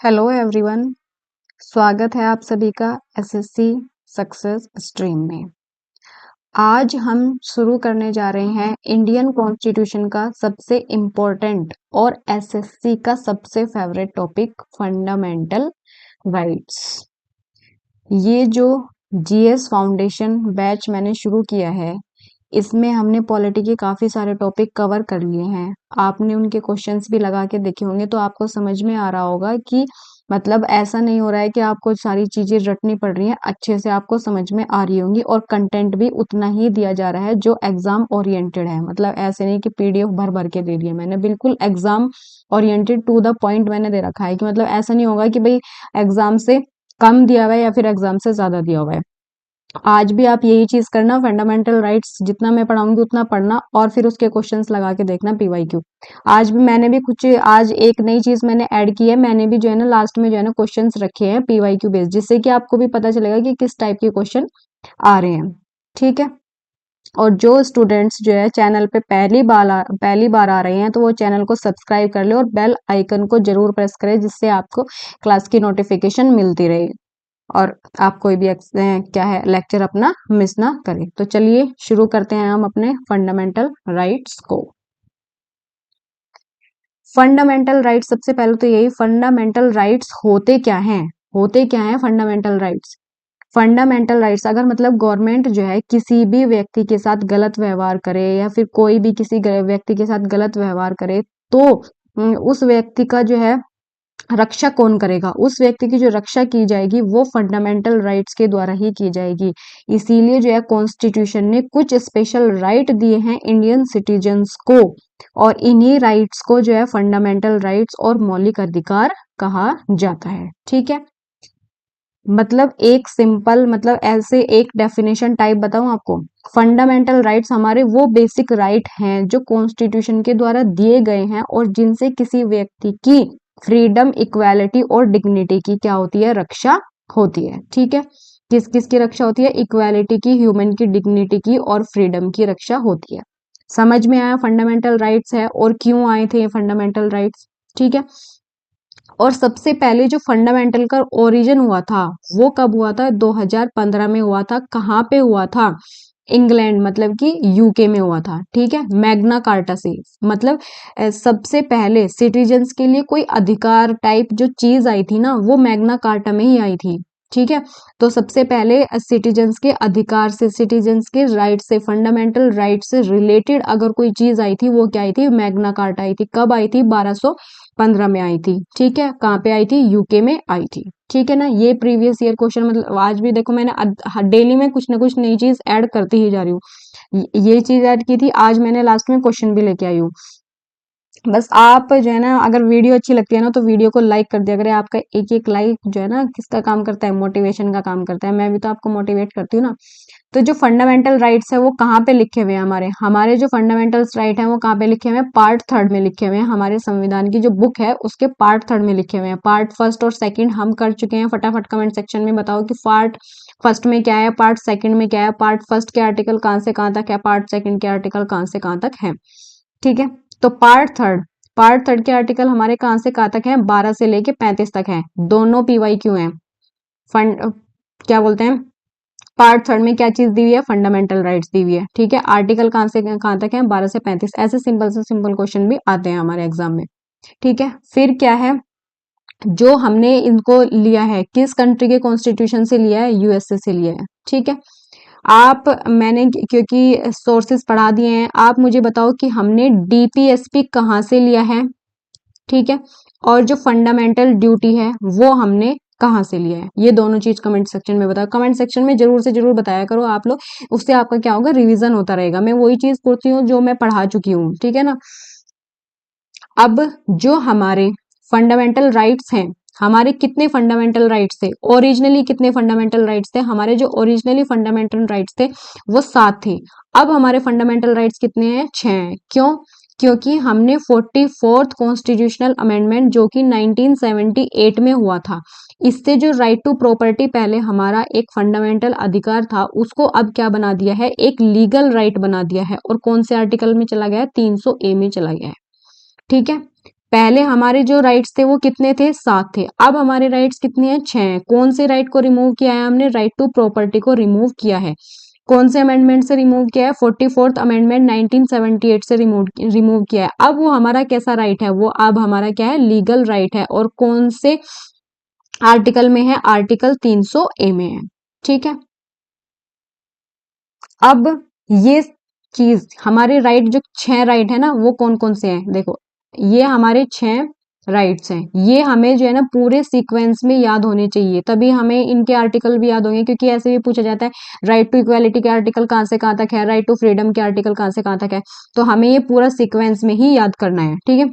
Hello everyone, स्वागत है आप सभी का एसएससी सक्सेस स्ट्रीम में। आज हम शुरू करने जा रहे हैं इंडियन कॉन्स्टिट्यूशन का सबसे इम्पोर्टेंट और एसएससी का सबसे फेवरेट टॉपिक फंडामेंटल राइट्स। ये जो जीएस फाउंडेशन बैच मैंने शुरू किया है, इसमें हमने पॉलिटी के काफ़ी सारे टॉपिक कवर कर लिए हैं। आपने उनके क्वेश्चंस भी लगा के देखे होंगे, तो आपको समझ में आ रहा होगा कि मतलब ऐसा नहीं हो रहा है कि आपको सारी चीज़ें रटनी पड़ रही हैं, अच्छे से आपको समझ में आ रही होंगी और कंटेंट भी उतना ही दिया जा रहा है जो एग्ज़ाम ओरिएंटेड है। मतलब ऐसे नहीं कि पीडीएफ भर-भर के दे दिए मैंने, बिल्कुल exam oriented to the point मैंने दे रखा है कि मतलब ऐसा नहीं होगा कि भई एग्ज़ाम से कम दिया हुआ है या फिर एग्ज़ाम से ज़्यादा दिया हुआ है। आज भी आप यही चीज करना, फंडामेंटल राइट्स जितना मैं पढ़ाऊंगी उतना पढ़ना और फिर उसके क्वेश्चंस लगा के देखना पीवाईक्यू। आज भी मैंने भी कुछ आज एक नई चीज मैंने ऐड की है, मैंने भी जो है ना लास्ट में जो है ना क्वेश्चंस रखे हैं पीवाईक्यू बेस्ड, जिससे कि आपको भी पता चलेगा कि किस टाइप के क्वेश्चन आ रहे हैं। ठीक है। और जो स्टूडेंट्स जो है चैनल पे पहली बार आ रहे हैं, तो वो चैनल को सब्सक्राइब कर ले और बेल आइकन को जरूर प्रेस करें, जिससे आपको क्लास की नोटिफिकेशन मिलती रहे और आप कोई भी क्या है लेक्चर अपना मिस ना करें। तो चलिए शुरू करते हैं हम अपने फंडामेंटल राइट्स को। फंडामेंटल राइट्स, सबसे पहले तो यही फंडामेंटल राइट्स होते क्या हैं। होते क्या हैं फंडामेंटल राइट्स? फंडामेंटल राइट्स अगर मतलब गवर्नमेंट जो है किसी भी व्यक्ति के साथ गलत व्यवहार करे या फिर कोई भी किसी व्यक्ति के साथ गलत व्यवहार करे, तो उस व्यक्ति का जो है रक्षा कौन करेगा? उस व्यक्ति की जो रक्षा की जाएगी वो फंडामेंटल राइट्स के द्वारा ही की जाएगी। इसीलिए जो है कॉन्स्टिट्यूशन ने कुछ स्पेशल राइट दिए हैं इंडियन सिटीजन्स को, और इन्हीं राइट्स को जो है फंडामेंटल राइट्स और मौलिक अधिकार कहा जाता है। ठीक है। मतलब एक सिंपल, मतलब ऐसे एक डेफिनेशन टाइप बताऊं आपको। फंडामेंटल राइट्स हमारे वो बेसिक राइट हैं जो कॉन्स्टिट्यूशन के द्वारा दिए गए हैं और जिनसे किसी व्यक्ति की फ्रीडम, इक्वालिटी और डिग्निटी की क्या होती है? रक्षा होती है। ठीक है। किस किस की रक्षा होती है? इक्वालिटी की, ह्यूमन की डिग्निटी की और फ्रीडम की रक्षा होती है। समझ में आया फंडामेंटल राइट्स है और क्यों आए थे ये फंडामेंटल राइट्स। ठीक है। और सबसे पहले जो फंडामेंटल का ओरिजिन हुआ था वो कब हुआ था? 2015 में हुआ था। कहाँ पे हुआ था? इंग्लैंड, मतलब कि यूके में हुआ था। ठीक है। मैग्ना कार्टा से, मतलब सबसे पहले सिटीजन्स के लिए कोई अधिकार टाइप जो चीज आई थी ना, वो मैग्ना कार्टा में ही आई थी। ठीक है। तो सबसे पहले सिटीजन्स के अधिकार से, सिटीजन्स के राइट से, फंडामेंटल राइट से रिलेटेड अगर कोई चीज आई थी, वो क्या आई थी? मैग्ना कार्टा आई थी। कब आई थी? 1215 में आई थी। ठीक है। कहाँ पे आई थी? यूके में आई थी। ठीक है ना। ये प्रीवियस ईयर क्वेश्चन, मतलब आज भी देखो मैंने डेली में कुछ ना कुछ नई चीज ऐड करती ही जा रही हूँ। ये चीज ऐड की थी, आज मैंने लास्ट में क्वेश्चन भी लेके आई हूँ। बस आप जो है ना, अगर वीडियो अच्छी लगती है ना तो वीडियो को लाइक कर दिया करें। आपका एक एक लाइक जो है ना किसका काम करता है? मोटिवेशन का काम करता है। मैं भी तो आपको मोटिवेट करती हूँ ना। तो जो फंडामेंटल राइट्स है वो कहाँ पे लिखे हुए हैं? हमारे हमारे जो फंडामेंटल्स राइट हैं वो कहाँ पे लिखे हुए हैं? पार्ट थर्ड में लिखे हुए हैं। हमारे संविधान की जो बुक है उसके पार्ट थर्ड में लिखे हुए हैं। पार्ट फर्स्ट और सेकंड हम कर चुके हैं। फटाफट कमेंट सेक्शन में बताओ कि पार्ट फर्स्ट में क्या है, पार्ट सेकंड में क्या है, पार्ट फर्स्ट के आर्टिकल कहाँ से कहाँ तक है, पार्ट सेकंड के आर्टिकल कहाँ से कहाँ तक है। ठीक है। तो पार्ट थर्ड के आर्टिकल हमारे कहाँ से कहाँ तक है? 12 से लेके 35 तक है। दोनों पीवाईक्यू हैं। फंड क्या बोलते हैं, पार्ट थर्ड में क्या चीज दी हुई है? फंडामेंटल राइट्स दी हुई है। ठीक है। आर्टिकल कहाँ से कहाँ तक है? 12 से 35। ऐसे सिंपल से सिंपल क्वेश्चन भी आते हैं हमारे एग्जाम में। ठीक है। फिर क्या है, जो हमने इनको लिया है किस कंट्री के कॉन्स्टिट्यूशन से लिया है? यूएसए से लिया है। ठीक है। आप, मैंने क्योंकि सोर्सेस पढ़ा दिए हैं, आप मुझे बताओ कि हमने डीपीएसपी कहाँ से लिया है? ठीक है। और जो फंडामेंटल ड्यूटी है वो हमने कहाँ से लिया है? ये दोनों चीज कमेंट सेक्शन में बताओ। कमेंट सेक्शन में जरूर से जरूर बताया करो आप लोग, उससे आपका क्या होगा? रिवीजन होता रहेगा। मैं वही चीज पूछती हूँ जो मैं पढ़ा चुकी हूँ। ठीक है ना। अब जो हमारे फंडामेंटल राइट्स हैं, हमारे कितने फंडामेंटल राइट्स थे ओरिजिनली? कितने फंडामेंटल राइट्स थे हमारे? जो ओरिजिनली फंडामेंटल राइट्स थे वो 7 थे। अब हमारे फंडामेंटल राइट्स कितने हैं? 6 हैं। क्यों? क्योंकि हमने 44th कॉन्स्टिट्यूशनल अमेंडमेंट जो कि 1978 में हुआ था, इससे जो राइट टू प्रॉपर्टी पहले हमारा एक फंडामेंटल अधिकार था, उसको अब क्या बना दिया है? एक लीगल राइट बना दिया है। और कौन से आर्टिकल में चला गया है? 300A में चला गया है। ठीक है। पहले हमारे जो राइट्स थे वो कितने थे, 7 थे। अब हमारे राइट्स कितने हैं, 6 हैं। कौन से राइट को रिमूव किया है हमने, राइट टू प्रॉपर्टी को रिमूव किया है। कौन से अमेंडमेंट से रिमूव किया है, 44th अमेंडमेंट 1978 से रिमूव किया है। अब वो हमारा कैसा राइट है, वो अब हमारा क्या है, लीगल राइट है। और कौन से आर्टिकल में है, आर्टिकल 300A में है। ठीक है, अब ये चीज हमारे राइट, जो 6 राइट है ना, वो कौन कौन से हैं, देखो ये हमारे 6 राइट्स हैं। ये हमें जो है ना पूरे सीक्वेंस में याद होने चाहिए, तभी हमें इनके आर्टिकल भी याद होंगे। क्योंकि ऐसे भी पूछा जाता है राइट टू इक्वालिटी के आर्टिकल कहाँ से कहाँ तक है, राइट टू फ्रीडम के आर्टिकल कहाँ से कहाँ तक है। तो हमें ये पूरा सीक्वेंस में ही याद करना है। ठीक है,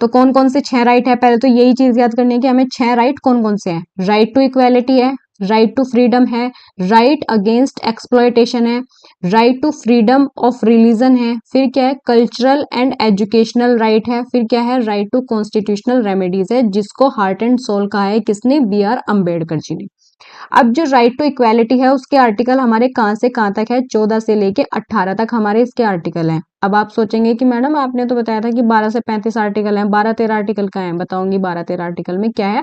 तो कौन कौन से 6 राइट है, पहले तो यही चीज याद करनी है कि हमें 6 राइट कौन कौन से हैं। राइट टू इक्वालिटी है, राइट टू फ्रीडम है, राइट अगेंस्ट एक्सप्लॉयटेशन है, right to freedom of religion है, फिर क्या है, कल्चरल एंड एजुकेशनल राइट है, फिर क्या है, राइट टू कॉन्स्टिट्यूशनल रेमेडीज है, जिसको हार्ट एंड सोल कहा है किसने, B.R. अम्बेडकर जी ने। अब जो राइट टू इक्वालिटी है उसके आर्टिकल हमारे कहाँ से कहाँ तक है, 14 से लेके 18 तक हमारे इसके आर्टिकल हैं। अब आप सोचेंगे कि मैडम आपने तो बताया था कि 12 से 35 आर्टिकल हैं, 12-13 आर्टिकल का है, बताऊंगी 12-13 आर्टिकल में क्या है,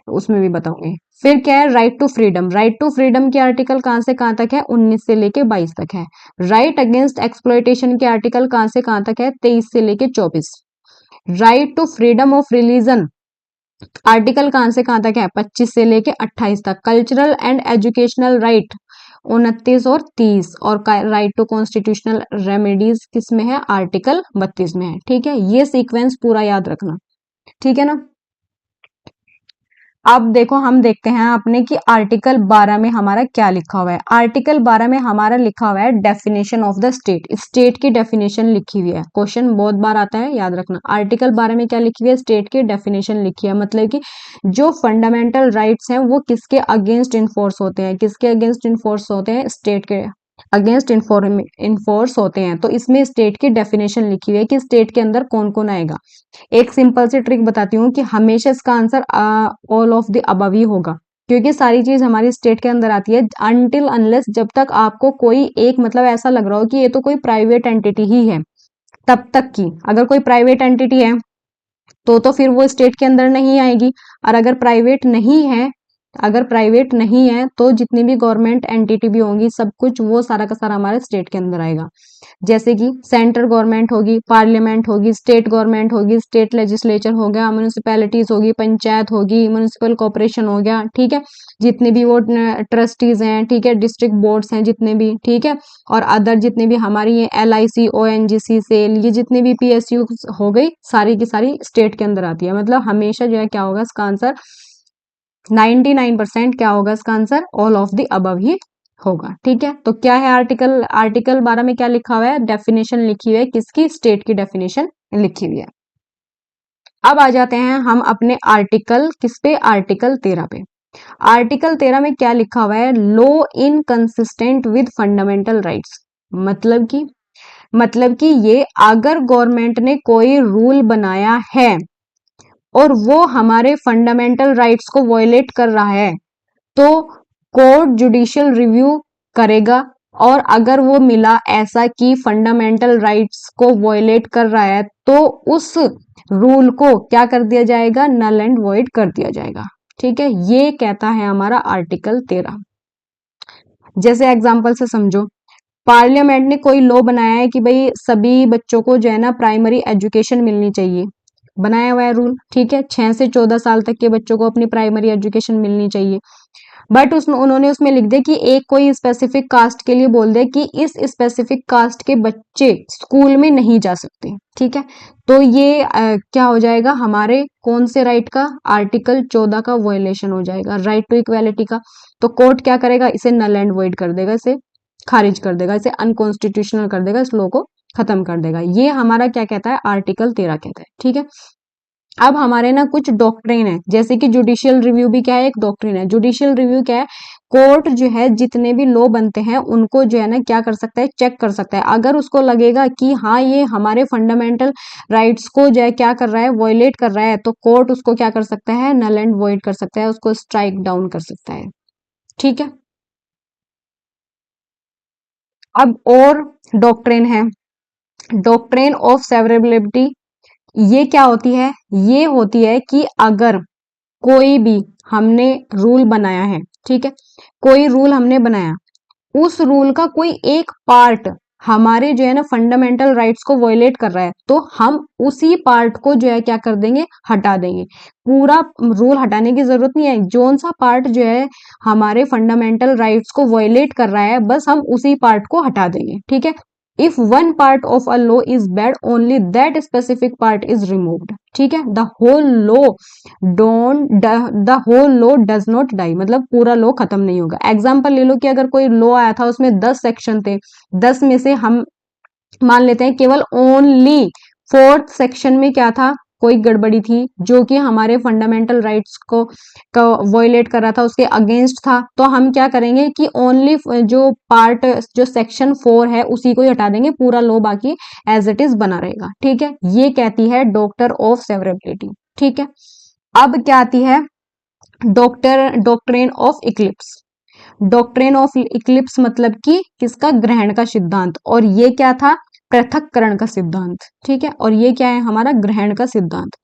उसमें भी बताऊंगी। फिर क्या है, right to freedom, right to freedom के आर्टिकल कहाँ से कहाँ तक है, 19 से लेके 22 तक है। राइट अगेंस्ट एक्सप्लॉयटेशन के आर्टिकल कहाँ से कहाँ तक है, 23 से लेके 24। Right to freedom of religion article कहां से कहां तक है, 25 से लेके 28 तक। कल्चरल एंड एजुकेशनल राइट 29 और 30। और राइट टू कॉन्स्टिट्यूशनल रेमेडीज किस में है, आर्टिकल 32 में है। ठीक है, ये सीक्वेंस पूरा याद रखना। ठीक है ना। अब देखो हम देखते हैं आपने कि आर्टिकल 12 में हमारा क्या लिखा हुआ है। आर्टिकल 12 में हमारा लिखा हुआ है definition of the state. State की डेफिनेशन लिखी हुई है, क्वेश्चन बहुत बार आता है, याद रखना। आर्टिकल 12 में क्या लिखी हुई है, स्टेट की डेफिनेशन लिखी है। मतलब कि जो फंडामेंटल राइट्स हैं वो किसके अगेंस्ट इन्फोर्स होते हैं, किसके अगेंस्ट इन्फोर्स होते हैं, स्टेट के अगेंस्ट इन्फोर्स होते हैं। तो इसमें स्टेट की डेफिनेशन लिखी हुई है कि स्टेट के अंदर कौन कौन आएगा। एक सिंपल सी ट्रिक बताती हूँ कि हमेशा इसका answer all of the above ही होगा, क्योंकि सारी चीज हमारी स्टेट के अंदर आती है। अनटिल अनलेस, जब तक आपको कोई एक मतलब ऐसा लग रहा हो कि ये तो कोई प्राइवेट एंटिटी ही है, तब तक की। अगर कोई प्राइवेट एंटिटी है तो फिर वो स्टेट के अंदर नहीं आएगी। और अगर प्राइवेट नहीं है, अगर प्राइवेट नहीं है तो जितनी भी गवर्नमेंट एंटिटी भी होंगी, सब कुछ वो सारा का सारा हमारे स्टेट के अंदर आएगा। जैसे कि सेंट्रल गवर्नमेंट होगी, पार्लियामेंट होगी, स्टेट गवर्नमेंट होगी, स्टेट लेजिस्लेचर हो गया, म्यूनिसिपैलिटीज होगी, पंचायत होगी, म्यूनिसिपल कॉर्पोरेशन हो गया। ठीक है, जितने भी वो ट्रस्टीज हैं, ठीक है, डिस्ट्रिक्ट बोर्ड्स हैं जितने भी, ठीक है, और अदर जितने भी हमारी ये LIC, ONGC, सेल, ये जितने भी PSU हो गई, सारी की सारी स्टेट के अंदर आती है। मतलब हमेशा जो है क्या होगा इसका आंसर, 99% क्या होगा इसका answer, all of the above ही होगा। ठीक है, तो क्या है आर्टिकल, आर्टिकल 12 में क्या लिखा हुआ है, डेफिनेशन लिखी हुई है, किसकी, स्टेट की डेफिनेशन लिखी हुई है। अब आ जाते हैं हम अपने आर्टिकल किस पे, आर्टिकल 13 पे। आर्टिकल 13 में क्या लिखा हुआ है, लो इनकंसिस्टेंट विद फंडामेंटल राइट्स। मतलब कि ये अगर गवर्नमेंट ने कोई रूल बनाया है और वो हमारे फंडामेंटल राइट्स को वॉयलेट कर रहा है, तो कोर्ट जुडिशियल रिव्यू करेगा। और अगर वो मिला ऐसा कि फंडामेंटल राइट्स को वॉयलेट कर रहा है, तो उस रूल को क्या कर दिया जाएगा, नल एंड वॉइड कर दिया जाएगा। ठीक है, ये कहता है हमारा आर्टिकल 13। जैसे एग्जांपल से समझो, पार्लियामेंट ने कोई लॉ बनाया है कि भाई सभी बच्चों को जो है ना प्राइमरी एजुकेशन मिलनी चाहिए, बनाया हुआ है रूल। ठीक है, 6 से 14 साल तक के बच्चों को अपनी प्राइमरी एजुकेशन मिलनी चाहिए। बट उन्होंने उसमें लिख दिया कि एक कोई स्पेसिफिक कास्ट के लिए बोल दे कि इस स्पेसिफिक कास्ट के बच्चे स्कूल में नहीं जा सकते। ठीक है, तो ये क्या हो जाएगा, हमारे कौन से राइट का, आर्टिकल 14 का वॉयलेशन हो जाएगा, राइट टू इक्वालिटी का। तो कोर्ट क्या करेगा, इसे नल एंड वॉइड कर देगा, इसे खारिज कर देगा, इसे अनकॉन्स्टिट्यूशनल कर देगा, इस लॉ को खत्म कर देगा। ये हमारा क्या कहता है, आर्टिकल 13 कहता है। ठीक है, अब हमारे ना कुछ डॉक्ट्रिन है, जैसे कि जुडिशियल रिव्यू भी क्या है, एक डॉक्ट्रिन है। जुडिशियल रिव्यू क्या है, कोर्ट जो है जितने भी लॉ बनते हैं उनको जो है ना क्या कर सकता है, चेक कर सकता है। अगर उसको लगेगा कि हाँ ये हमारे फंडामेंटल राइट्स को जो है क्या कर रहा है, वॉयलेट कर रहा है, तो कोर्ट उसको क्या कर सकता है, नल एंड वॉइड कर सकता है, उसको स्ट्राइक डाउन कर सकता है। ठीक है, अब और डॉक्ट्रिन है, डॉक्ट्रिन ऑफ सेवरेबिलिटी, ये क्या होती है? ये होती है कि अगर कोई भी हमने रूल बनाया है, ठीक है, कोई रूल हमने बनाया, उस रूल का कोई एक पार्ट हमारे जो है ना फंडामेंटल राइट्स को वायलेट कर रहा है, तो हम उसी पार्ट को जो है क्या कर देंगे, हटा देंगे। पूरा रूल हटाने की जरूरत नहीं है, जोन सा पार्ट जो है हमारे फंडामेंटल राइट्स को वायलेट कर रहा है, बस हम उसी पार्ट को हटा देंगे, ठीक है। If one part of a law is bad, only that specific part is removed, ठीक है। The whole law don't the whole law does not die, मतलब पूरा लॉ खत्म नहीं होगा। एग्जाम्पल ले लो कि अगर कोई लॉ आया था, उसमें 10 सेक्शन थे, 10 में से हम मान लेते हैं केवल ओनली फोर्थ सेक्शन में क्या था, कोई गड़बड़ी थी जो कि हमारे फंडामेंटल राइट्स को वायलेट कर रहा था, उसके अगेंस्ट था, तो हम क्या करेंगे कि ओनली जो पार्ट जो सेक्शन 4 है उसी को ही हटा देंगे, पूरा लॉ बाकी एज इट इज बना रहेगा, ठीक है। ये कहती है डॉक्टर ऑफ सेवरेबिलिटी, ठीक है। अब क्या आती है doctrine of Eclipse. Doctrine of Eclipse मतलब कि किसका, ग्रहण का सिद्धांत। और ये क्या था, पृथक्करण का सिद्धांत, ठीक है। और ये क्या है, हमारा ग्रहण का सिद्धांत।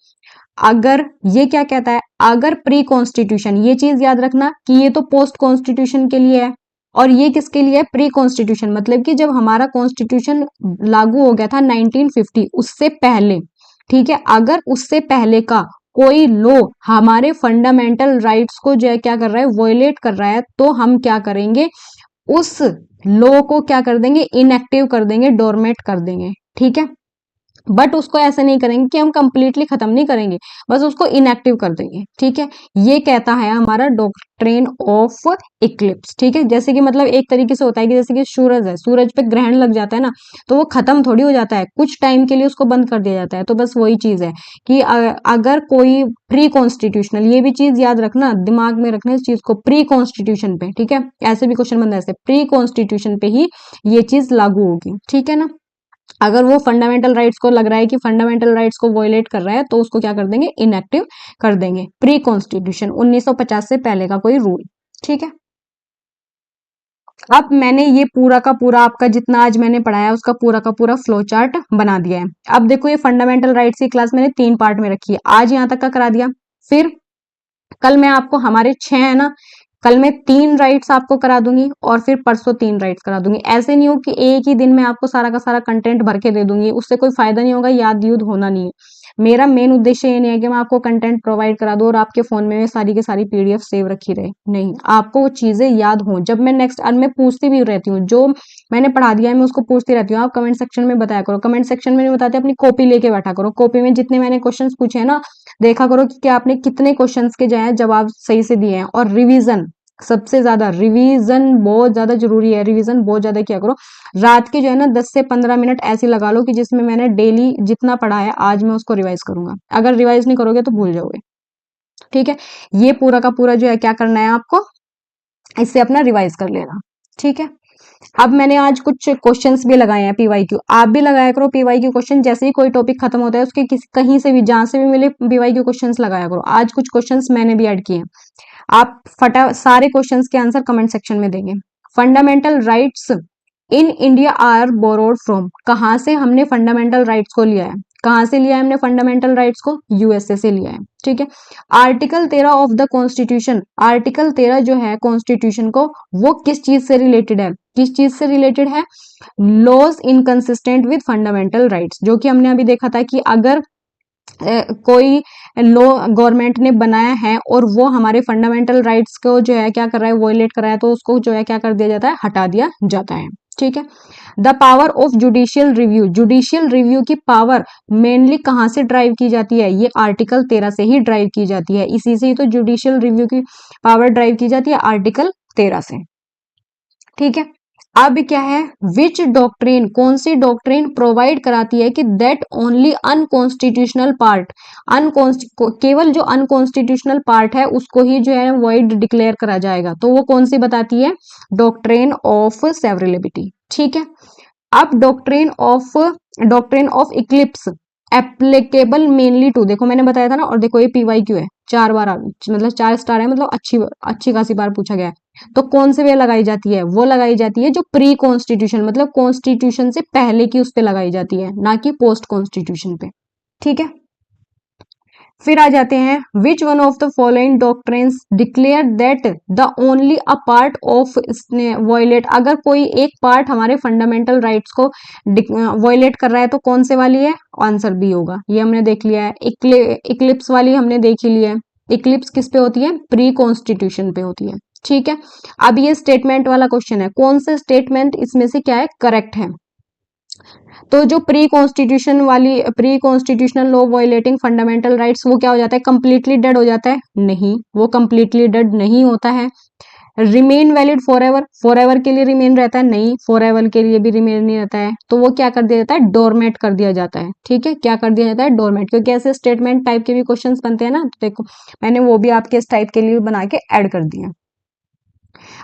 अगर ये क्या कहता है, अगर प्री कॉन्स्टिट्यूशन, ये चीज याद रखना कि ये तो पोस्ट कॉन्स्टिट्यूशन के लिए है, और ये किसके लिए है, प्री कॉन्स्टिट्यूशन, मतलब कि जब हमारा कॉन्स्टिट्यूशन लागू हो गया था 1950, उससे पहले, ठीक है। अगर उससे पहले का कोई लॉ हमारे फंडामेंटल राइट्स को जो है क्या कर रहा है, वॉयलेट कर रहा है, तो हम क्या करेंगे, उस लॉ को क्या कर देंगे, इनएक्टिव कर देंगे, डोरमेट कर देंगे, ठीक है। बट उसको ऐसे नहीं करेंगे कि हम कंप्लीटली खत्म नहीं करेंगे, बस उसको इनएक्टिव कर देंगे, ठीक है। ये कहता है हमारा डॉक्ट्रेन ऑफ इक्लिप्स, ठीक है। जैसे कि मतलब एक तरीके से होता है कि जैसे कि सूरज है, सूरज पे ग्रहण लग जाता है ना, तो वो खत्म थोड़ी हो जाता है, कुछ टाइम के लिए उसको बंद कर दिया जाता है। तो बस वही चीज है कि अगर कोई प्री कॉन्स्टिट्यूशनल, ये भी चीज याद रखना, दिमाग में रखना इस चीज को, प्री कॉन्स्टिट्यूशन पे, ठीक है, ऐसे भी क्वेश्चन बनता है, ऐसे प्री कॉन्स्टिट्यूशन पे ही ये चीज लागू होगी, ठीक है ना। अगर वो फंडामेंटल राइट्स को लग रहा है कि फंडामेंटल राइट्स को वॉयलेट कर रहा है, तो उसको क्या कर देंगे, इनएक्टिव कर देंगे। प्री कॉन्स्टिट्यूशन 1950 से पहले का कोई रूल, ठीक है। अब मैंने ये पूरा का पूरा आपका जितना आज मैंने पढ़ाया उसका पूरा का पूरा फ्लो चार्ट बना दिया है। अब देखो ये फंडामेंटल राइट्स की क्लास मैंने 3 पार्ट में रखी है, आज यहाँ तक का करा दिया। फिर कल मैं आपको, हमारे 6 है ना, कल मैं 3 राइट्स आपको करा दूंगी और फिर परसों 3 राइट्स करा दूंगी। ऐसे नहीं हो कि एक ही दिन में आपको सारा का सारा कंटेंट भर के दे दूंगी, उससे कोई फायदा नहीं होगा, याद यूद होना नहीं है। मेरा मेन उद्देश्य ये नहीं है कि मैं आपको कंटेंट प्रोवाइड करा दूं और आपके फोन में सारी की सारी पीडीएफ सेव रखी रहे, नहीं, आपको वो चीजें याद हो। जब मैं नेक्स्ट मैं पूछती भी रहती हूँ, जो मैंने पढ़ा दिया है मैं उसको पूछती रहती हूँ, आप कमेंट सेक्शन में बताया करो, कमेंट सेक्शन में नहीं बताते अपनी कॉपी लेके बैठा करो, कॉपी में जितने मैंने क्वेश्चन पूछे हैं ना, देखा करो कि क्या आपने कितने क्वेश्चंस के जो है जवाब सही से दिए हैं। और रिवीजन, सबसे ज्यादा रिवीजन बहुत ज्यादा जरूरी है, रिवीजन बहुत ज्यादा किया करो। रात के जो है ना 10 से 15 मिनट ऐसे लगा लो कि जिसमें मैंने डेली जितना पढ़ा है आज मैं उसको रिवाइज करूंगा। अगर रिवाइज नहीं करोगे तो भूल जाओगे, ठीक है। ये पूरा का पूरा जो है क्या करना है आपको, इससे अपना रिवाइज कर लेना, ठीक है। अब मैंने आज कुछ क्वेश्चंस भी लगाए हैं पीवाईक्यू, आप भी लगाया करो पीवाईक्यू क्वेश्चन, जैसे ही कोई टॉपिक खत्म होता है उसके किसी कहीं से भी जहां से भी मिले पीवाईक्यू क्वेश्चंस लगाया करो। आज कुछ क्वेश्चंस मैंने भी ऐड किए हैं, आप फटा सारे क्वेश्चंस के आंसर कमेंट सेक्शन में देंगे। Fundamental rights in India are borrowed from, कहां से हमने फंडामेंटल राइट्स को लिया है, कहां से लिया है हमने फंडामेंटल राइट्स को, यूएसए से लिया है, ठीक है। Article 13 of the constitution, article 13 जो है कॉन्स्टिट्यूशन को, वो किस चीज से रिलेटेड है, किस चीज से रिलेटेड है, laws inconsistent with fundamental rights, जो कि हमने अभी देखा था कि अगर कोई लॉ गवर्नमेंट ने बनाया है और वो हमारे फंडामेंटल राइट्स को जो है क्या कर रहा है, वॉयलेट कर रहा है, तो उसको जो है क्या कर दिया जाता है, हटा दिया जाता है, ठीक है। The power of judicial review, judicial review की पावर मेनली कहां से ड्राइव की जाती है, ये आर्टिकल 13 से ही ड्राइव की जाती है, इसी से ही तो जुडिशियल रिव्यू की पावर ड्राइव की जाती है, आर्टिकल 13 से, ठीक है। अब क्या है, विच डॉक्ट्रिन, कौन सी डॉक्ट्रिन प्रोवाइड कराती है कि दैट ओनली अनकॉन्स्टिट्यूशनल पार्ट, केवल जो अनकॉन्स्टिट्यूशनल पार्ट है उसको ही जो है वॉइड डिक्लेयर करा जाएगा, तो वो कौन सी बताती है, डॉक्ट्रिन ऑफ सेवरेबिलिटी, ठीक है। अब doctrine of eclipse applicable mainly to, देखो मैंने बताया था ना, और देखो ये पीवाईक्यू है, 4 बार मतलब 4 स्टार है, मतलब अच्छी अच्छी खासी बार पूछा गया है। तो कौन से पे लगाई जाती है, वो लगाई जाती है जो प्री कॉन्स्टिट्यूशन, मतलब कॉन्स्टिट्यूशन से पहले की उस पे लगाई जाती है, ना कि पोस्ट कॉन्स्टिट्यूशन पे, ठीक है। फिर आ जाते हैं, which one of the following doctrines declare that the only a part of violate, अगर कोई एक पार्ट हमारे फंडामेंटल राइट्स को वॉयलेट कर रहा है तो कौन से वाली है? आंसर बी होगा। ये हमने देख लिया है। इक्लिप्स वाली हमने देख ही लिया है। इक्लिप्स किस पे होती है? प्री कॉन्स्टिट्यूशन पे होती है। ठीक है। अब ये स्टेटमेंट वाला क्वेश्चन है, कौन से स्टेटमेंट इसमें से क्या है करेक्ट है? तो जो pre constitutional law violating fundamental rights, वो क्या हो जाता है? कंप्लीटली डेड हो जाता है? नहीं, वो कंप्लीटली डेड नहीं होता है। Remain valid for ever, for ever के लिए रिमेन रहता है? नहीं, फॉर एवर के लिए भी रिमेन नहीं रहता है। तो वो क्या कर दिया जाता है? डोरमेट कर दिया जाता है। ठीक है, क्या कर दिया जाता है? डोरमेट। क्योंकि ऐसे स्टेटमेंट टाइप के भी क्वेश्चंस बनते हैं ना, तो देखो मैंने वो भी आपके इस टाइप के लिए बना के ऐड कर दिया।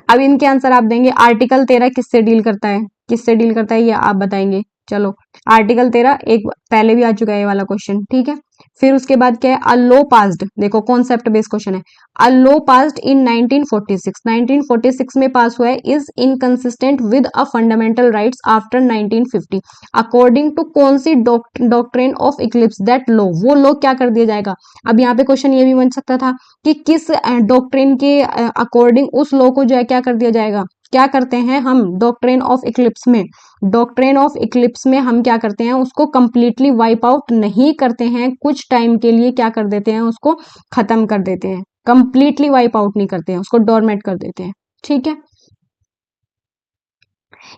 अब इनके आंसर आप देंगे। आर्टिकल 13 किससे डील करता है? किससे डील करता है ये आप बताएंगे। चलो, आर्टिकल 13 एक पहले भी आ चुका है ये वाला क्वेश्चन। ठीक है। फिर उसके बाद क्या है? अ लॉ पास्ड, देखो कॉन्सेप्ट बेस्ड क्वेश्चन है। अ लॉ पास्ड इन 1946, 1946 में पास हुआ है, is inconsistent with a fundamental rights after 1950 according to कौन सी doctrine of eclipse that law, वो लॉ क्या कर दिया जाएगा? अब यहाँ पे क्वेश्चन ये भी बन सकता था कि किस डॉक्ट्रिन के अकॉर्डिंग उस लॉ को जो है क्या कर दिया जाएगा? क्या करते हैं हम डॉक्ट्रिन ऑफ इक्लिप्स में? डॉक्ट्रिन ऑफ इक्लिप्स में हम क्या करते हैं? उसको कंप्लीटली वाइप आउट नहीं करते हैं, कुछ टाइम के लिए क्या कर देते हैं? उसको खत्म कर देते हैं। कंप्लीटली वाइप आउट नहीं करते हैं, उसको डोरमेट कर देते हैं। ठीक है,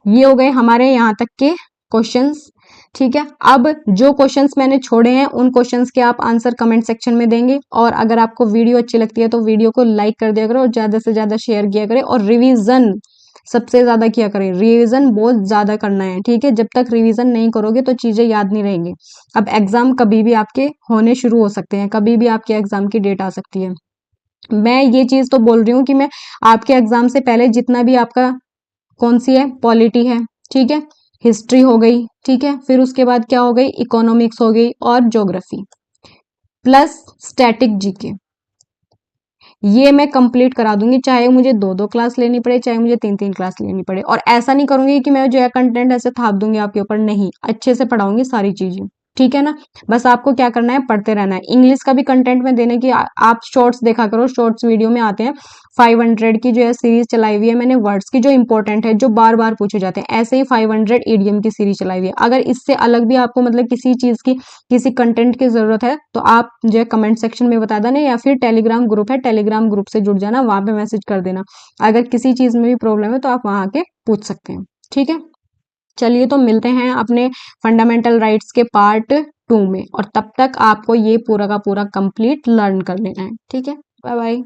ये हो गए हमारे यहाँ तक के क्वेश्चंस। ठीक है, अब जो क्वेश्चंस मैंने छोड़े हैं उन क्वेश्चंस के आप आंसर कमेंट सेक्शन में देंगे, और अगर आपको वीडियो अच्छी लगती है तो वीडियो को लाइक कर दिया करो और ज्यादा से ज्यादा शेयर किया करें, और रिवीजन सबसे ज्यादा किया करें। रिवीजन बहुत ज्यादा करना है। ठीक है, जब तक रिवीजन नहीं करोगे तो चीजें याद नहीं रहेंगी। अब एग्जाम कभी भी आपके होने शुरू हो सकते हैं, कभी भी आपके एग्जाम की डेट आ सकती है। मैं ये चीज तो बोल रही हूँ कि मैं आपके एग्जाम से पहले जितना भी आपका कौन सी है? पॉलिटी है। ठीक है, हिस्ट्री हो गई। ठीक है, फिर उसके बाद क्या हो गई? इकोनॉमिक्स हो गई और ज्योग्राफी प्लस स्टैटिक जीके, ये मैं कंप्लीट करा दूंगी, चाहे मुझे 2-2 क्लास लेनी पड़े, चाहे मुझे 3-3 क्लास लेनी पड़े। और ऐसा नहीं करूंगी कि मैं जो है कंटेंट ऐसे थाप दूंगी आपके ऊपर, नहीं, अच्छे से पढ़ाऊंगी सारी चीजें। ठीक है ना, बस आपको क्या करना है? पढ़ते रहना है। इंग्लिश का भी कंटेंट में देने की आप शॉर्ट्स देखा करो, शॉर्ट्स वीडियो में आते हैं। 500 की जो है सीरीज चलाई हुई है मैंने वर्ड्स की, जो इंपॉर्टेंट है, जो बार बार पूछे जाते हैं। ऐसे ही 500 ईडीएम की सीरीज चलाई हुई है। अगर इससे अलग भी आपको मतलब किसी चीज की, किसी कंटेंट की जरूरत है तो आप जो है कमेंट सेक्शन में बता देना, या फिर टेलीग्राम ग्रुप है, टेलीग्राम ग्रुप से जुड़ जाना, वहां पे मैसेज कर देना। अगर किसी चीज में भी प्रॉब्लम है तो आप वहां आके पूछ सकते हैं। ठीक है, चलिए तो मिलते हैं अपने फंडामेंटल राइट्स के पार्ट 2 में, और तब तक आपको ये पूरा का पूरा कंप्लीट लर्न कर लेना है। ठीक है, बाय बाय।